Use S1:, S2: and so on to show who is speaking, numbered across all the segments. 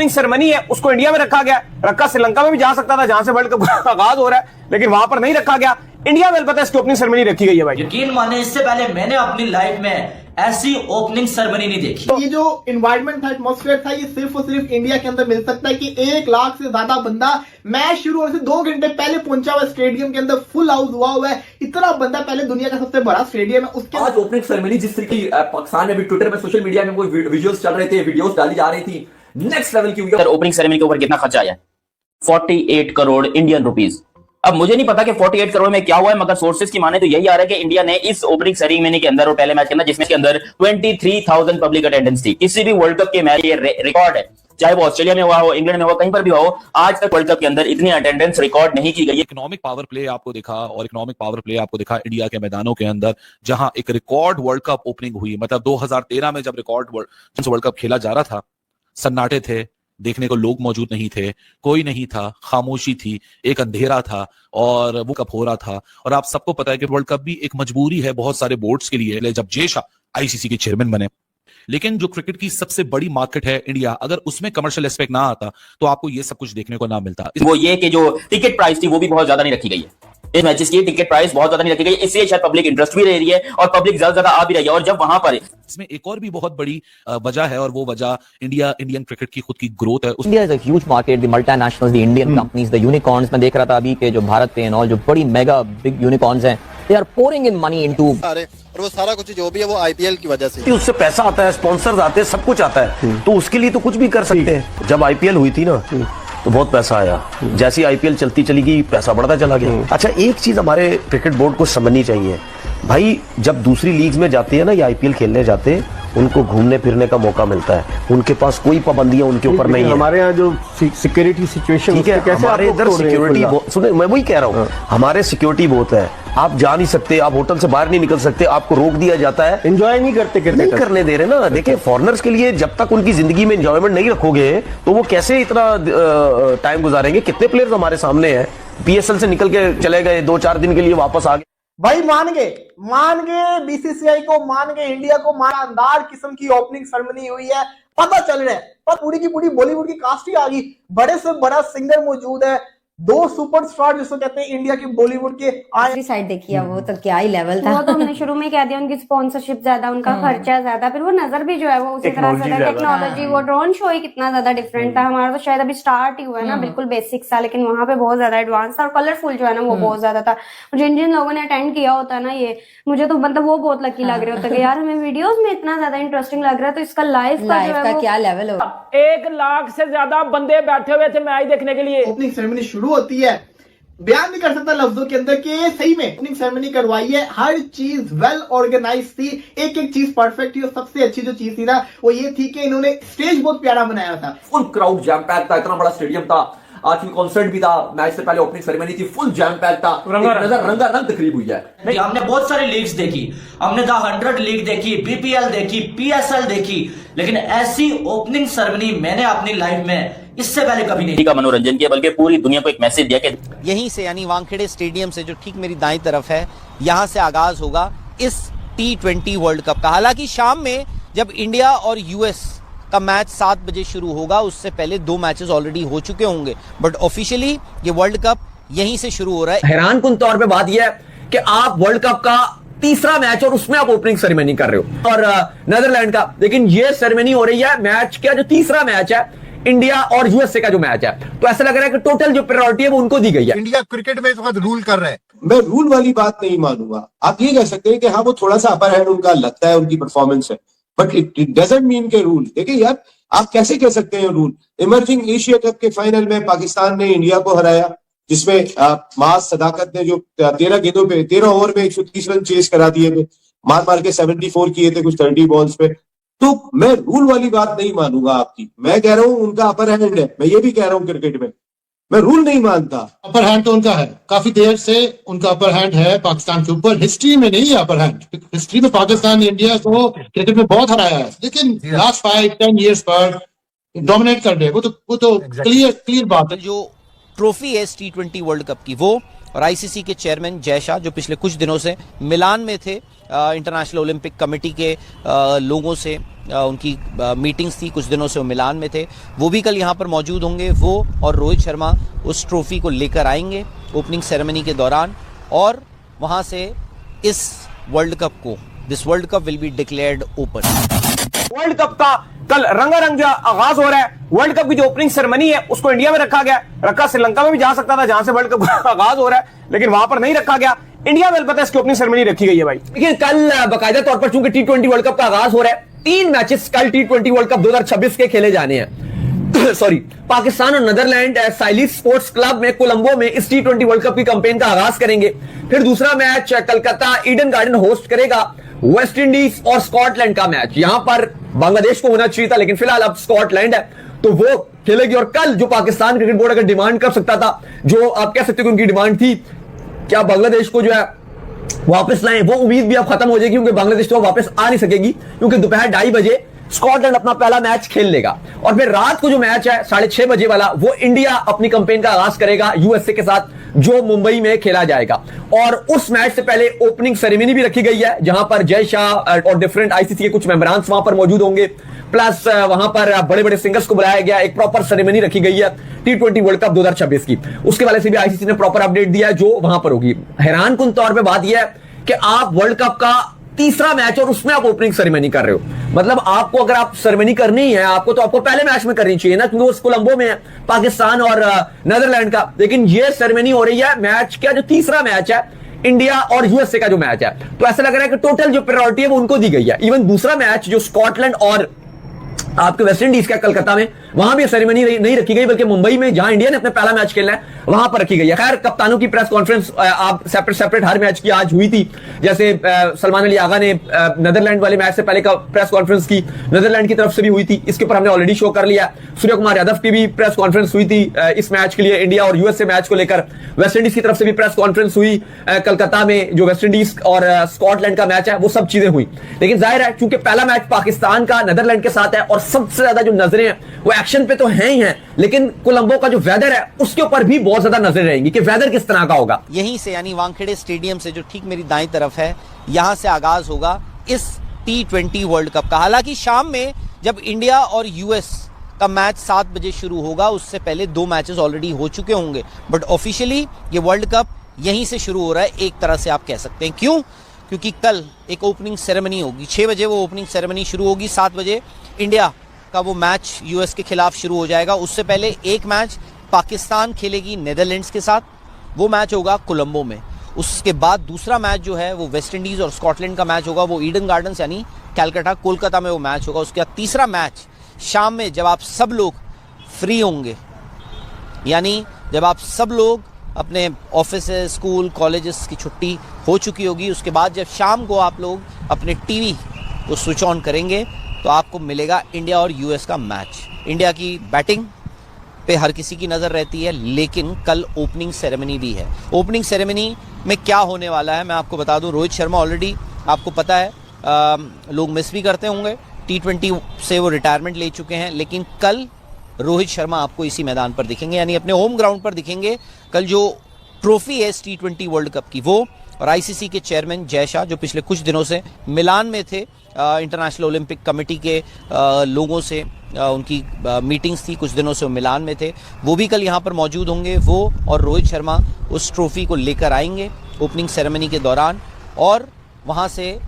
S1: Opening ceremony है उसको India में रखा गया, रखा श्रीलंका में भी जा सकता था जहां से वर्ल्ड कप का आगाज हो रहा है, लेकिन वहां पर नहीं रखा गया। इंडिया में अलबत्ता इसकी ओपनिंग सेरेमनी रखी गई है भाई।
S2: यकीन माने इससे पहले मैंने अपनी लाइफ में ऐसी ओपनिंग सेरेमनी नहीं देखी।
S3: ये जो एनवायरनमेंट था, एटमॉस्फेयर था, ये सिर्फ और सिर्फ इंडिया के अंदर मिल सकता है कि 1 लाख से ज्यादा बंदा मैच शुरू होने से 2 घंटे पहले पहुंचा हुआ स्टेडियम के अंदर, फुल हाउस हुआ है। इतना बंदा, पहले दुनिया का सबसे बड़ा स्टेडियम है उसके
S4: आज ओपनिंग सेरेमनी जिस तरीके की पाकिस्तान में भी ट्विटर में सोशल मीडिया में कोई वीडियोस चल रहे थे, वीडियोस डाली जा रही थी, नेक्स्ट लेवल की हुई है।
S5: ओपनिंग सेरेमनी के ऊपर कितना खर्चा आया? 48 करोड़ इंडियन रुपीस। अब मुझे नहीं पता कि 48 करोड़ में क्या हुआ है, मगर सोर्सेज की माने तो यही आ रहा है कि इंडिया ने इस ओपनिंग सेरेमनी के अंदर और पहले मैच के अंदर, जिसमें के अंदर 23,000 पब्लिक अटेंडेंस थी, किसी भी वर्ल्ड कप के मैच ये रिकॉर्ड है, चाहे वो ऑस्ट्रेलिया में हुआ हो, इंग्लैंड में हुआ, कहीं पर भी हो, आज तक वर्ल्ड कप के अंदर इतनी अटेंडेंस रिकॉर्ड नहीं की गई।
S6: इकोनॉमिक पावर प्ले आपको दिखा, और इकोनॉमिक पावर प्ले आपको दिखा इंडिया के मैदानों के अंदर, जहां एक रिकॉर्ड वर्ल्ड कप ओपनिंग हुई। मतलब 2013 में जब रिकॉर्ड वर्ल्ड कप खेला जा रहा था, सन्नाटे थे, देखने को लोग मौजूद नहीं थे, कोई नहीं था, खामोशी थी, एक अंधेरा था, और वो कप हो रहा था। और आप सबको पता है कि वर्ल्ड कप भी एक मजबूरी है बहुत सारे बोर्ड्स के लिए, जब जय शाह आईसीसी के चेयरमैन बने। लेकिन जो क्रिकेट की सबसे बड़ी मार्केट है इंडिया, अगर उसमें कमर्शियल एस्पेक्ट ना आता तो आपको ये सब कुछ देखने को ना मिलता।
S5: वो ये कि जो टिकट प्राइस थी वो भी बहुत ज्यादा नहीं रखी गई है, इस मैचेस की टिकट प्राइस बहुत ज्यादा नहीं रखी गई, इसलिए शायद पब्लिक इंटरेस्ट भी रह रही है और पब्लिक ज्यादा आ भी रही है। और जब वहां पर
S6: इसमें एक और भी बहुत बड़ी वजह है, और वो वजह इंडियन क्रिकेट की खुद की ग्रोथ है।
S7: India is a huge market, the multinationals, the Indian companies, the unicorns. मैं देख रहा था अभी के जो भारत पे और जो बड़ी मेगा बिग यूनिकॉर्न्स हैं, they are pouring in money into,
S8: और वो सारा कुछ जो भी है वो आईपीएल की वजह से।
S9: उससे पैसा आता है, स्पॉन्सर्स आते हैं, सब कुछ आता है, तो उसके लिए तो कुछ भी कर सकते हैं। जब आईपीएल हुई थी ना तो बहुत पैसा आया, जैसी आईपीएल चलती चली गई पैसा बढ़ता चला गया। अच्छा, एक चीज हमारे क्रिकेट बोर्ड को समझनी चाहिए भाई, जब दूसरी लीग्स में जाते हैं ना या आईपीएल खेलने जाते हैं, उनको घूमने फिरने का मौका मिलता है, उनके पास कोई पाबंदियां उनके ऊपर नहीं है।
S1: हमारे यहाँ जो सिक्योरिटी सिचुएशन
S9: ठीक है, हमारे इधर सिक्योरिटी, सुने मैं वही कह रहा हूँ, हमारे सिक्योरिटी बहुत है, आप जा नहीं सकते, आप होटल से बाहर नहीं निकल सकते, आपको रोक दिया जाता है,
S1: एंजॉय नहीं करने दे रहे ना।
S9: देखिए फॉरेनर्स के लिए जब तक उनकी जिंदगी में एंजॉयमेंट नहीं रखोगे तो वो कैसे इतना टाइम गुजारेंगे। कितने प्लेयर्स हमारे सामने हैं, पीएसएल से निकल के चले गए, 2-4 दिन के लिए वापस आ गए।
S3: भाई मान गए बीसीसीआई को, मान गए इंडिया को, मारादार किस्म की ओपनिंग सेरेमनी हुई है, पता चल रहा है, पर पूरी की पूरी बॉलीवुड की कास्ट ही आ गई, बड़े से बड़ा सिंगर मौजूद है, 2 सुपरस्टार जिसको कहते हैं इंडिया के बॉलीवुड के
S10: दूसरी साइड देखिए, वो तो क्या ही लेवल था। वो तो हमने शुरू में कह दिया, उनकी स्पॉन्सरशिप ज्यादा, उनका खर्चा ज्यादा, फिर वो नजर भी जो है वो उसी तरह से, टेक्नोलॉजी, वो ड्रोन शो ही कितना ज्यादा डिफरेंट था। हमारा तो शायद अभी स्टार्ट ही हुआ है ना, बिल्कुल बेसिक सा, लेकिन वहां पे बहुत ज्यादा एडवांस था और कलरफुल जो है ना वो बहुत ज्यादा था। जिन जिन लोगों ने अटेंड किया होता है ना, ये मुझे तो मतलब वो बहुत लकी लग रहे होता है कि यार हमें वीडियोस में इतना ज्यादा इंटरेस्टिंग लग रहा है, तो इसका लाइव का क्या लेवल होगा।
S1: 1 लाख से ज्यादा बंदे बैठे हुए थे मैच देखने के लिए।
S3: ओपनिंग सेरेमनी शुरू होती है, बयान नहीं कर सकता लफ्जों के अंदर कि सही में ओपनिंग सेरेमनी करवाई है, हर चीज वेल ऑर्गेनाइज थी, एक एक चीज परफेक्ट थी। और सबसे अच्छी जो चीज थी ना वो ये थी कि इन्होंने स्टेज बहुत प्यारा बनाया था,
S4: फुल क्राउड जैम पैक था, इतना बड़ा स्टेडियम था, आज की कॉन्सर्ट भी था, मैच से पहले ओपनिंग सेरेमनी थी, फुल जैम पैक था, रंगारंग तकरीब हुई है।
S2: हमने बहुत सारी लीग्स देखी, हमने द 100 लीग देखी, बीपीएल देखी, पीएसएल देखी, लेकिन ऐसी ओपनिंग सेरेमनी मैंने अपनी लाइफ में इससे पहले कभी नहीं
S5: का मनोरंजन किया, बल्कि पूरी दुनिया को एक मैसेज दिया कि
S8: यहीं से, यानी वानखेड़े स्टेडियम से जो ठीक मेरी दाईं तरफ है, यहां से आगाज होगा इस T20 वर्ल्ड कप का। हालांकि शाम में जब इंडिया और यूएस का मैच 7 बजे शुरू होगा, उससे पहले 2 मैचेस ऑलरेडी हो चुके होंगे, बट ऑफिशियली ये वर्ल्ड कप यहीं से शुरू हो रहा है।
S4: हैरानकुन तौर पे बात यह है कि आप वर्ल्ड कप का तीसरा मैच और उसमें आप ओपनिंग सेरेमनी कर रहे हो, और नीदरलैंड का, लेकिन ये सेरेमनी हो रही है मैच का जो तीसरा मैच है, इंडिया और यूएसए का जो मैच है, तो ऐसा लग रहा है कि टोटल जो प्रायोरिटी है वो उनको दी गई है।
S11: इंडिया क्रिकेट में इस वक्त रूल कर रहा है।
S12: मैं रूल वाली बात नहीं मानूंगा। आप ये कह सकते हैं कि हाँ वो थोड़ा सा अपर हैंड उनका लगता है, उनकी परफॉर्मेंस है, बट इट डजंट मीन के रूल। देखिए यार, आप कैसे कह सकते हैं रूल। इमर्जिंग एशिया कप के फाइनल में पाकिस्तान ने इंडिया को हराया, जिसमें मास सदाकत ने जो 13 गेंदों पे 13 ओवर में 130 रन चेस करा दिए थे, मार के 74 किए थे कुछ 30 बॉल्स पे। तो मैं रूल वाली बात नहीं मानूंगा आपकी। मैं कह रहा हूं उनका अपर हैंड है, मैं ये भी कह रहा हूं क्रिकेट में, मैं रूल नहीं मानता।
S11: अपर हैंड तो उनका है, काफी देर से उनका अपर हैंड है पाकिस्तान के ऊपर। हिस्ट्री में नहीं है अपर हैंड, हिस्ट्री में पाकिस्तान ने इंडिया को क्रिकेट में बहुत हराया है, लेकिन लास्ट 5-10 ईयर्स पर डोमिनेट कर रहे, वो तो क्लियर बात है।
S8: जो ट्रॉफी है T20 वर्ल्ड कप की, वो और आईसीसी के चेयरमैन जय शाह जो पिछले कुछ दिनों से मिलान में थे, इंटरनेशनल ओलंपिक कमेटी के लोगों से उनकी मीटिंग्स थी, कुछ दिनों से वो मिलान में थे, वो भी कल यहाँ पर मौजूद होंगे। वो और रोहित शर्मा उस ट्रॉफी को लेकर आएंगे ओपनिंग सेरेमनी के दौरान, और वहाँ से इस वर्ल्ड कप को, this world cup will be declared open.
S1: World cup का कल रंगारंग जो आगाज हो रहा है। वर्ल्ड कप की जो ओपनिंग सेरेमनी है उसको इंडिया में रखा गया, रखा श्रीलंका में भी जा सकता था जहां से वर्ल्ड कप का आगाज हो रहा है, लेकिन वहां पर नहीं रखा गया। इंडिया में पता है इसकी ओपनिंग सेरेमनी रखी गई है भाई।
S4: लेकिन कल बाकायदा तौर पर चूंकि T20 वर्ल्ड कप का आगाज हो रहा है, 3 मैचेस कल T20 वर्ल्ड कप 2026 के खेले जाने हैं। सॉरी, पाकिस्तान और नीदरलैंड साइलिस स्पोर्ट्स क्लब में कोलंबो में इस T20 वर्ल्ड कप की कैंपेन का आगाज करेंगे। फिर दूसरा match Calcutta Eden garden host करेगा वेस्ट इंडीज और स्कॉटलैंड का मैच। यहां पर बांग्लादेश को होना चाहिए था, लेकिन फिलहाल अब स्कॉटलैंड है तो वो खेलेगी। और कल जो पाकिस्तान क्रिकेट बोर्ड अगर डिमांड कर सकता था, जो आप कह सकते हो कि उनकी डिमांड थी क्या बांग्लादेश को जो है वापस लाएं, वो उम्मीद भी अब खत्म हो जाएगी, क्योंकि बांग्लादेश तो वापस आ नहीं सकेगी, क्योंकि दोपहर 2:30 बजे स्कॉटलैंड अपना पहला मैच खेल लेगा। और फिर रात को जो मैच है 6:30 बजे वाला, वो इंडिया अपनी कैंपेन का आगाज करेगा यूएसए के साथ, जो मुंबई में खेला जाएगा। और उस मैच से पहले ओपनिंग सेरेमनी भी रखी गई है, जहां पर जय शाह और डिफरेंट आईसीसी के कुछ मेंबरान्स वहां पर मौजूद होंगे, प्लस वहां पर बड़े बड़े सिंगर्स को बुलाया गया। एक प्रॉपर सेरेमनी रखी गई है T20 वर्ल्ड कप 2026 की। उसके वाले से भी आईसीसी ने प्रॉपर अपडेट दिया है, जो वहां पर होगी। हैरानकुन तौर पर बात यह है कि आप वर्ल्ड कप का तीसरा मैच और उसमें आप ओपनिंग सेरेमनी कर रहे हो। मतलब आपको अगर आप सेरेमनी करनी है आपको, तो आपको पहले मैच में करनी चाहिए ना, क्योंकि उस कोलंबो में है पाकिस्तान और नीदरलैंड का। लेकिन ये सेरेमनी हो रही है मैच का जो तीसरा मैच है, इंडिया और यूएसए का जो मैच है। तो ऐसा लग रहा है कि टोटल जो प्रायोरिटी है वो उनको दी गई है। इवन दूसरा मैच जो स्कॉटलैंड और आपके वेस्ट इंडीज का कलकत्ता में, वहां भी सेरेमनी नहीं रखी गई, बल्कि मुंबई में जहां इंडिया ने अपना पहला मैच खेलना है वहां पर रखी गई है। खैर, कप्तानों की प्रेस कॉन्फ्रेंस आप सेपरेट हर मैच की आज हुई थी। जैसे सलमान अली आगा ने नीदरलैंड वाले मैच से पहले का प्रेस कॉन्फ्रेंस की, नीदरलैंड की तरफ से भी हुई थी, इसके ऊपर हमने ऑलरेडी शो कर लिया। सूर्य कुमार यादव की भी प्रेस कॉन्फ्रेंस हुई थी इस मैच के लिए, इंडिया और यूएसए मैच को लेकर। वेस्ट इंडीज की तरफ से भी प्रेस कॉन्फ्रेंस हुई कलकत्ता में, जो वेस्ट इंडीज और स्कॉटलैंड का मैच है, वो सब चीजें हुई। लेकिन जाहिर है क्योंकि पहला मैच पाकिस्तान का नीदरलैंड के साथ है, और सबसे ज्यादा जो नजरें हैं वो एक्शन पे तो हैं ही हैं, लेकिन कोलंबो का जो वेदर है उसके ऊपर भी बहुत ज्यादा नजरें रहेंगी कि वेदर किस तरह का होगा।
S8: यहीं से, यानी वानखेड़े स्टेडियम से, जो ठीक मेरी दाईं तरफ है, यहां से आगाज होगा इस T20 वर्ल्ड कप का। हालांकि शाम में जब इंडिया और यूएस का मैच 7 बजे शुरू होगा, उससे पहले 2 मैचेस ऑलरेडी हो चुके होंगे, बट ऑफिशियली ये वर्ल्ड कप यहीं से शुरू हो रहा है, एक तरह से आप कह सकते हैं। क्यों? क्योंकि कल एक ओपनिंग सेरेमनी होगी, 6 बजे वो ओपनिंग सेरेमनी शुरू होगी, 7 बजे इंडिया का वो मैच यूएस के खिलाफ शुरू हो जाएगा। उससे पहले एक मैच पाकिस्तान खेलेगी नीदरलैंड्स के साथ, वो मैच होगा कोलंबो में। उसके बाद दूसरा मैच जो है वो वेस्ट इंडीज और स्कॉटलैंड का मैच होगा, वो ईडन गार्डन्स यानी कलकत्ता कोलकाता में वो मैच होगा। उसके बाद तीसरा मैच शाम में, जब आप सब लोग फ्री होंगे, यानी जब आप सब लोग अपने ऑफिस, स्कूल, कॉलेजेस की छुट्टी हो चुकी होगी, उसके बाद जब शाम को आप लोग अपने टीवी को स्विच ऑन करेंगे, तो आपको मिलेगा इंडिया और यूएस का मैच। इंडिया की बैटिंग पे हर किसी की नज़र रहती है, लेकिन कल ओपनिंग सेरेमनी भी है। ओपनिंग सेरेमनी में क्या होने वाला है मैं आपको बता दूं। रोहित शर्मा ऑलरेडी आपको पता है, लोग मिस भी करते होंगे, T20 से वो रिटायरमेंट ले चुके हैं, लेकिन कल रोहित शर्मा आपको इसी मैदान पर दिखेंगे, यानी अपने होम ग्राउंड पर दिखेंगे। कल जो ट्रॉफी है इस T20 वर्ल्ड कप की, वो और आईसीसी के चेयरमैन जय शाह जो पिछले कुछ दिनों से मिलान में थे, इंटरनेशनल ओलंपिक कमेटी के लोगों से उनकी मीटिंग्स थी, कुछ दिनों से वो मिलान में थे, वो भी कल यहाँ पर मौजूद होंगे। वो और रोहित शर्मा उस ट्रॉफी को लेकर आएंगे ओपनिंग सेरेमनी के दौरान, और वहाँ से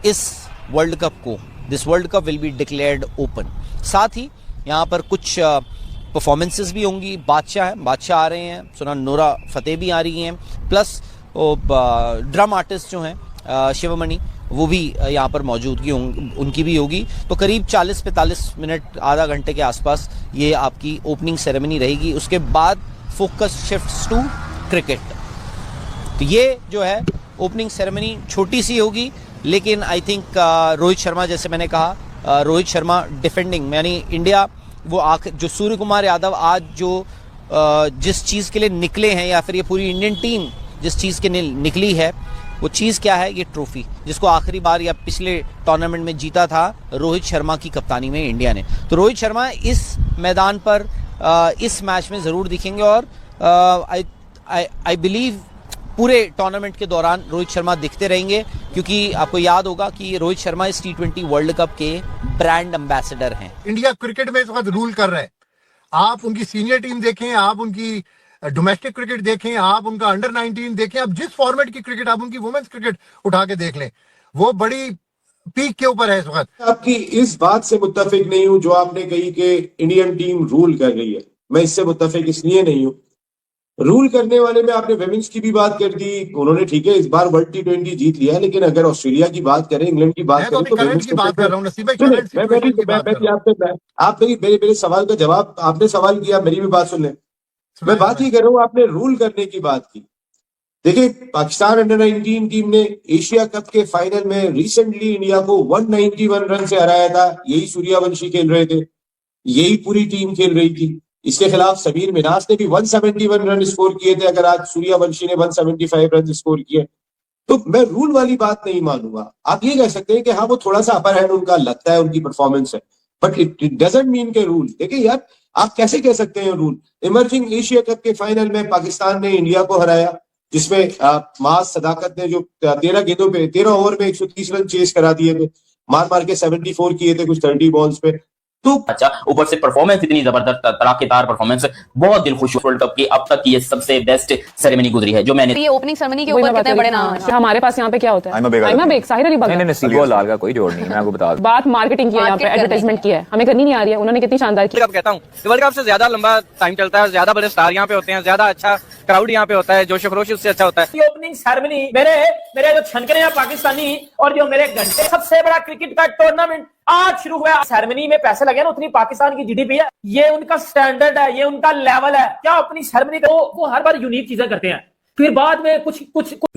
S8: इस वर्ल्ड कप को, this world cup will be declared open. साथ ही यहाँ पर कुछ परफॉर्मेंसेस भी होंगी। बादशाह आ रहे हैं, सुना नूरा फतेह भी आ रही हैं, प्लस ड्रम आर्टिस्ट जो हैं शिवमणि, वो भी यहाँ पर मौजूदगी उनकी भी होगी। तो करीब 40-45 मिनट, आधा घंटे के आसपास ये आपकी ओपनिंग सेरेमनी रहेगी। उसके बाद फोकस शिफ्ट्स टू क्रिकेट। तो ये जो है ओपनिंग सेरेमनी छोटी सी होगी, लेकिन आई थिंक रोहित शर्मा, जैसे मैंने कहा, रोहित शर्मा डिफेंडिंग, यानी इंडिया वो जो सूर्य कुमार यादव आज जो जिस चीज़ के लिए निकले हैं, या फिर ये पूरी इंडियन टीम जिस चीज़ के निकली है, वो चीज़ क्या है? ये ट्रॉफी, जिसको आखिरी बार या पिछले टूर्नामेंट में जीता था रोहित शर्मा की कप्तानी में इंडिया ने। तो रोहित शर्मा इस मैदान पर इस मैच में ज़रूर दिखेंगे, और आई बिलीव पूरे टूर्नामेंट के दौरान रोहित शर्मा दिखते रहेंगे, क्योंकि आपको याद होगा कि रोहित शर्मा इस T20 वर्ल्ड कप के ब्रांड एम्बेसडर हैं।
S11: इंडिया क्रिकेट में इस वक्त रूल कर रहा है। आप उनकी सीनियर टीम देखें, आप उनकी डोमेस्टिक क्रिकेट देखें, आप उनका अंडर 19 देखें, आप जिस फॉर्मेट की क्रिकेट, आप उनकी वुमेन्स क्रिकेट उठा के देख लें, वो बड़ी पीक के ऊपर है इस वक्त।
S12: आपकी इस बात से मुत्तफिक नहीं हूं जो आपने कही कि इंडियन टीम रूल कर रही है। मैं इससे मुत्तफिक इसलिए नहीं हूं, रूल करने वाले में आपने वेमेंस की भी बात कर दी, उन्होंने ठीक है इस बार वर्ल्ड T20 जीत लिया, लेकिन अगर ऑस्ट्रेलिया की बात करें, इंग्लैंड की बात करें, तो
S11: करंट की बात कर रहा हूं,
S12: आप मेरे सवाल का जवाब, आपने सवाल किया, मेरी भी बात सुन लें। मैं बात ही कर रहा हूं, आपने रूल करने की बात की। देखिए, पाकिस्तान अंडर 19 टीम ने एशिया कप के फाइनल में रिसेंटली इंडिया को 191 रन से हराया था। यही सूर्यवंशी खेल रहे थे, यही पूरी टीम खेल रही थी। इसके खिलाफ समीर मिनास ने भी 171 रन स्कोर किए थे, अगर आज सूर्यवंशी ने 175 रन स्कोर किए। तो मैं रूल वाली बात नहीं मानूंगा। आप ये कह सकते हैं कि हाँ वो थोड़ा सा अपर हैंड उनका लगता है, उनकी परफॉर्मेंस है, बट इट डजंट मीन के रूल। देखिए यार, आप कैसे कह सकते हैं रूल? इमर्जिंग एशिया कप के फाइनल में पाकिस्तान ने इंडिया को हराया, जिसमें मास सदाकत ने जो 13 ओवर में 130 रन चेस करा दिए थे, मार के 74 किए थे कुछ 30 बॉल्स पे। तो
S5: अच्छा, ऊपर से परफॉर्मेंस इतनी जबरदस्त, तड़ाकेदार परफॉर्मेंस, बहुत दिल खुश वर्ल्ड कप की अब तक की ये सबसे बेस्ट सेरेमनी गुजरी है जो मैंने।
S10: ये ओपनिंग सेरेमनी के ऊपर कितने बड़े नाम हैं।
S13: हमारे पास यहाँ पे क्या होता है? कोई जोड़ नहीं, मैं आपको बता दूं। बात मार्केटिंग की है, यहाँ पे एडवर्टाइजमेंट की है, हमें करनी नहीं आ रही है। उन्होंने कितनी शानदार की।
S14: कहता हूँ वर्ल्ड कप से ज्यादा लंबा टाइम चलता है, ज्यादा बड़े स्टार यहाँ पे होते हैं, ज्यादा अच्छा क्राउड यहाँ पे होता है, जोश खरोश उससे अच्छा होता है।
S1: ये ओपनिंग सेरेमनी मेरे जो छनकने हैं पाकिस्तानी और जो मेरे घंटे, सबसे बड़ा क्रिकेट का टूर्नामेंट आज शुरू हुआ। सेरेमनी में पैसे लगे ना, उतनी पाकिस्तान की जीडीपी है। ये उनका स्टैंडर्ड है, ये उनका लेवल है। क्या अपनी सेरेमनी को वो हर बार यूनिक चीजें करते हैं, फिर बाद में कुछ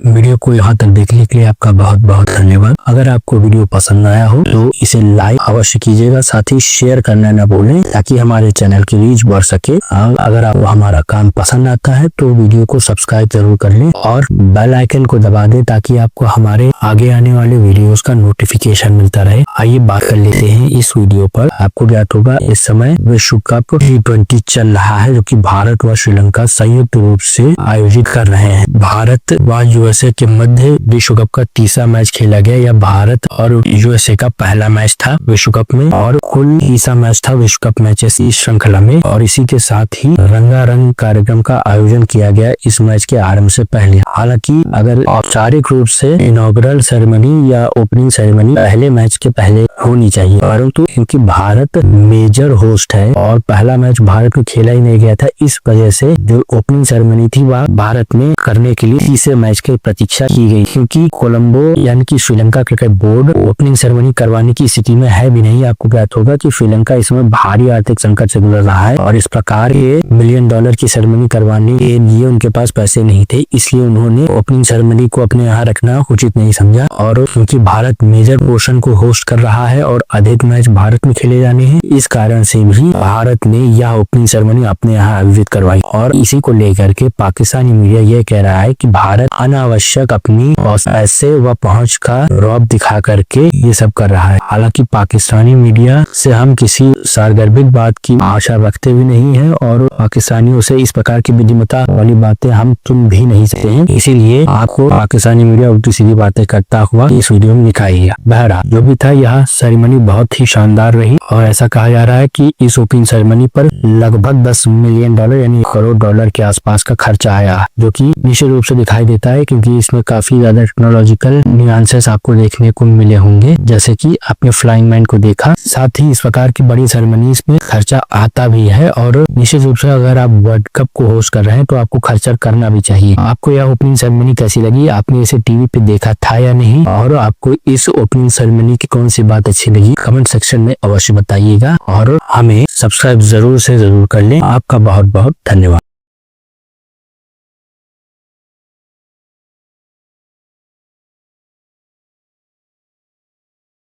S15: वीडियो को यहाँ तक देखने के लिए आपका बहुत बहुत धन्यवाद। अगर आपको वीडियो पसंद आया हो तो इसे लाइक अवश्य कीजिएगा, साथ ही शेयर करना न भूलें ताकि हमारे चैनल की रीच बढ़ सके। अगर आपको हमारा काम पसंद आता है तो वीडियो को सब्सक्राइब जरूर कर लें और बेल आइकन को दबा दें ताकि आपको हमारे आगे आने वाले वीडियोस का नोटिफिकेशन मिलता रहे। आइए बात कर लेते हैं इस वीडियो पर। आपको ज्ञात होगा इस समय विश्व कप T20 चल रहा है, जो कि भारत व श्रीलंका संयुक्त रूप से आयोजित कर रहे हैं। भारत व यूएसए के मध्य विश्व कप का तीसरा मैच खेला गया। यह भारत और यूएसए का पहला मैच था विश्व कप में, और कुल तीसरा मैच था विश्व कप मैचेस इस श्रृंखला में। और इसी के साथ ही रंगारंग कार्यक्रम का आयोजन किया गया इस मैच के आरंभ से पहले। हालांकि अगर औपचारिक रूप से इनॉग्रल सेरेमनी या ओपनिंग सेरेमनी पहले मैच के पहले होनी चाहिए, परंतु क्योंकि भारत मेजर होस्ट है और पहला मैच भारत में खेला ही नहीं गया था, इस वजह से जो ओपनिंग सेरेमनी थी वह भारत में करने के लिए तीसरे मैच की प्रतीक्षा की गई। क्योंकि कोलंबो यानी कि Sri Lanka cricket board opening ceremony करवाने की स्थिति में है भी नहीं। आपको ज्ञात होगा कि श्रीलंका इस समय भारी आर्थिक संकट से गुजर रहा है और इस प्रकार के $1 मिलियन की सेरेमनी करवाने के लिए उनके पास पैसे नहीं थे, इसलिए उन्होंने ओपनिंग सेरेमनी को अपने यहाँ रखना उचित नहीं समझा। और क्योंकि भारत मेजर पोर्शन को होस्ट कर रहा है और अधिक मैच भारत में खेले जाने हैं, इस कारण से भी भारत ने यह ओपनिंग सेरेमनी अपने यहाँ आयोजित करवाई। और इसी को लेकर के पाकिस्तानी मीडिया ये कह रहा है कि भारत अनावश्यक अपनी पैसे व पहुंच का रौब दिखा करके ये सब कर रहा है। हालांकि पाकिस्तानी मीडिया से हम किसी सार्वजनिक बात की आशा रखते भी नहीं है और पाकिस्तानियों से इस प्रकार की बुद्धिमत्ता वाली बातें हम सुन भी नहीं सकते हैं। इसीलिए आपको पाकिस्तानी मीडिया उल्टी सीधी बातें करता हुआ इस वीडियो में दिखाई है। बहरहाल जो भी था, यह सेरेमनी बहुत ही शानदार रही और ऐसा कहा जा रहा है कि इस ओपनिंग सेरेमनी पर लगभग $10 मिलियन यानी $1 करोड़ के आसपास का खर्चा आया, जो कि निश्चित रूप से दिखाई देता है क्योंकि इसमें काफी ज्यादा टेक्नोलॉजिकल न्यूएंसेस आपको देखने को मिले होंगे, जैसे कि आपने फ्लाइंग मैन को देखा। साथ ही इस प्रकार की बड़ी सेरेमनीज में खर्चा आता भी है और निश्चित रूप से अगर आप वर्ल्ड कप को होस्ट कर रहे हैं तो आपको खर्चा करना भी चाहिए। आपको यह ओपनिंग सेरेमनी कैसी लगी? आपने इसे टीवी पे देखा था या नहीं? और आपको इस ओपनिंग सेरेमनी की कौन सी बात अच्छी लगी? कमेंट सेक्शन में अवश्य बताइएगा और हमें सब्सक्राइब जरूर से जरूर कर लें। आपका बहुत बहुत धन्यवाद।